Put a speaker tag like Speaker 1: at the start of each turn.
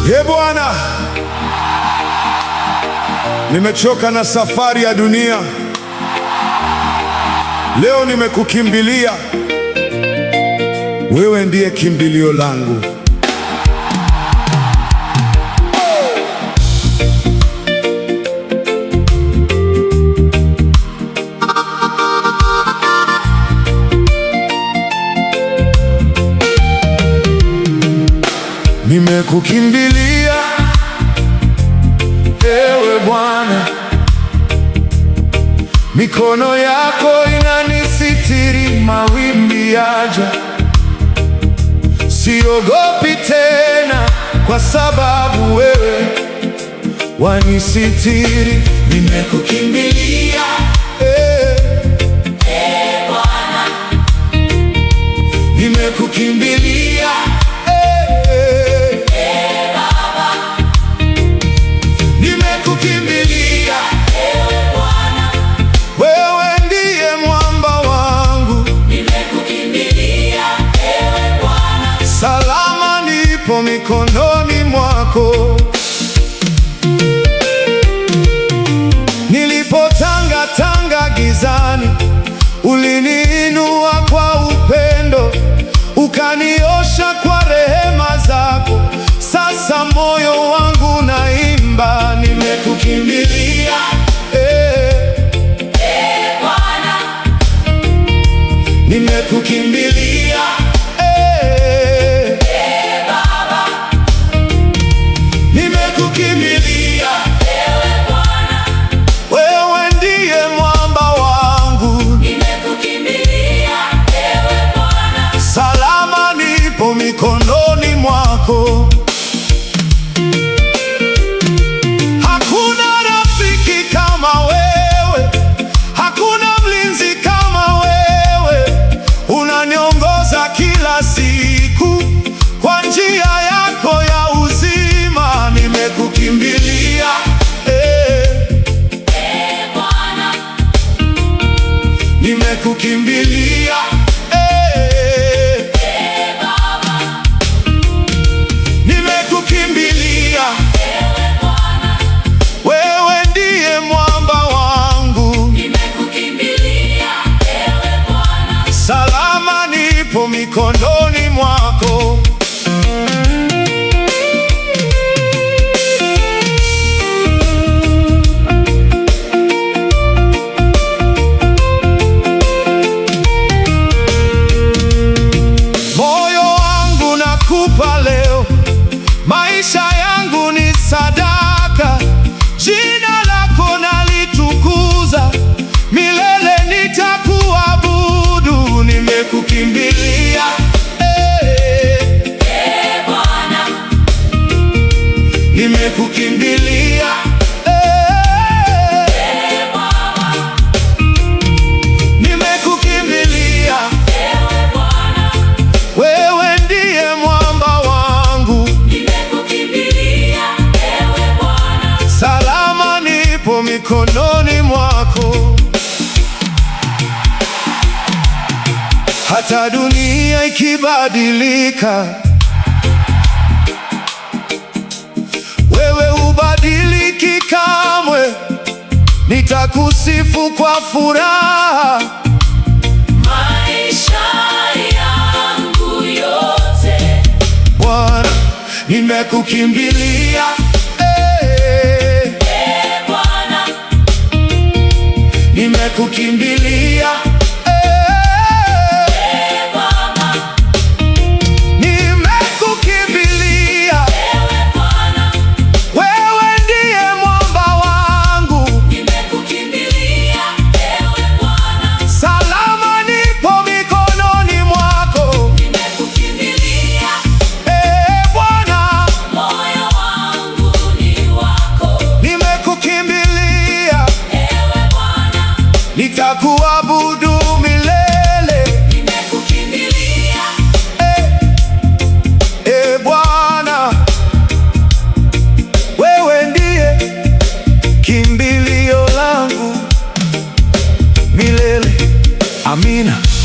Speaker 1: Ye Bwana, nimechoka na safari ya dunia. Leo nimekukimbilia, wewe ndiye kimbilio langu. Nimekukimbilia, ewe Bwana, mikono yako inanisitiri mawimbi yaja. Siogopi tena kwa sababu wewe wanisitiri. Nimekukimbilia,
Speaker 2: Bwana,
Speaker 1: nimekukimbilia
Speaker 2: Baba,
Speaker 1: nimekukimbilia,
Speaker 2: ewe Bwana,
Speaker 1: wewe ndiye mwamba wangu.
Speaker 2: nimekukimbilia, ewe Bwana,
Speaker 1: Salama nipo mikononi mwako. Nilipotangatanga gizani, uliniinua kwa upendo, ukaniosha kwa rehema zako. Sasa moyo wangu naimba, nimekukimbilia
Speaker 2: Bwana,
Speaker 1: nimekukimbilia
Speaker 2: Baba,
Speaker 1: nimekukimbilia,
Speaker 2: ewe Bwana,
Speaker 1: wewe ndiye mwamba wangu.
Speaker 2: nimekukimbilia, ewe Bwana,
Speaker 1: Salama nipo mikononi mwako. Hakuna rafiki kama wewe, hakuna mlinzi kama wewe. Unaniongoza kila siku kwa njia yako ya uzima. Nimekukimbilia
Speaker 2: Bwana,
Speaker 1: nimekukimbilia
Speaker 2: Baba,
Speaker 1: nimekukimbilia,
Speaker 2: ewe Bwana,
Speaker 1: wewe ndiye mwamba wangu.
Speaker 2: nimekukimbilia, ewe Bwana,
Speaker 1: Salama nipo mikononi mwako. Moyo wangu nakupa leo, maisha yangu ni sadaka. Jina lako nalitukuza, milele nitakuabudu. Nimekukimbilia
Speaker 2: Bwana,
Speaker 1: nimekukimbilia
Speaker 2: Baba,
Speaker 1: nimekukimbilia,
Speaker 2: ewe Bwana,
Speaker 1: wewe ndiye mwamba wangu.
Speaker 2: nimekukimbilia, ewe Bwana,
Speaker 1: Salama nipo mikononi mwako. Hata dunia ikibadilika, wewe hubadiliki kamwe. Nitakusifu kwa furaha,
Speaker 2: maisha yangu yote.
Speaker 1: Bwana. Nimekukimbilia
Speaker 2: Bwana,
Speaker 1: nimekukimbilia
Speaker 2: Baba,
Speaker 1: nimekukimbilia,
Speaker 2: ewe Bwana,
Speaker 1: wewe ndiye mwamba wangu.
Speaker 2: nimekukimbilia, ewe Bwana,
Speaker 1: Salama nipo mikononi mwako.
Speaker 2: nimekukimbilia,
Speaker 1: Bwana,
Speaker 2: moyo wangu ni wako.
Speaker 1: nimekukimbilia,
Speaker 2: Ewe Bwana,
Speaker 1: nitakuabudu milele.
Speaker 2: nimekukimbilia,
Speaker 1: Bwana, wewe ndiye kimbilio langu. Amina.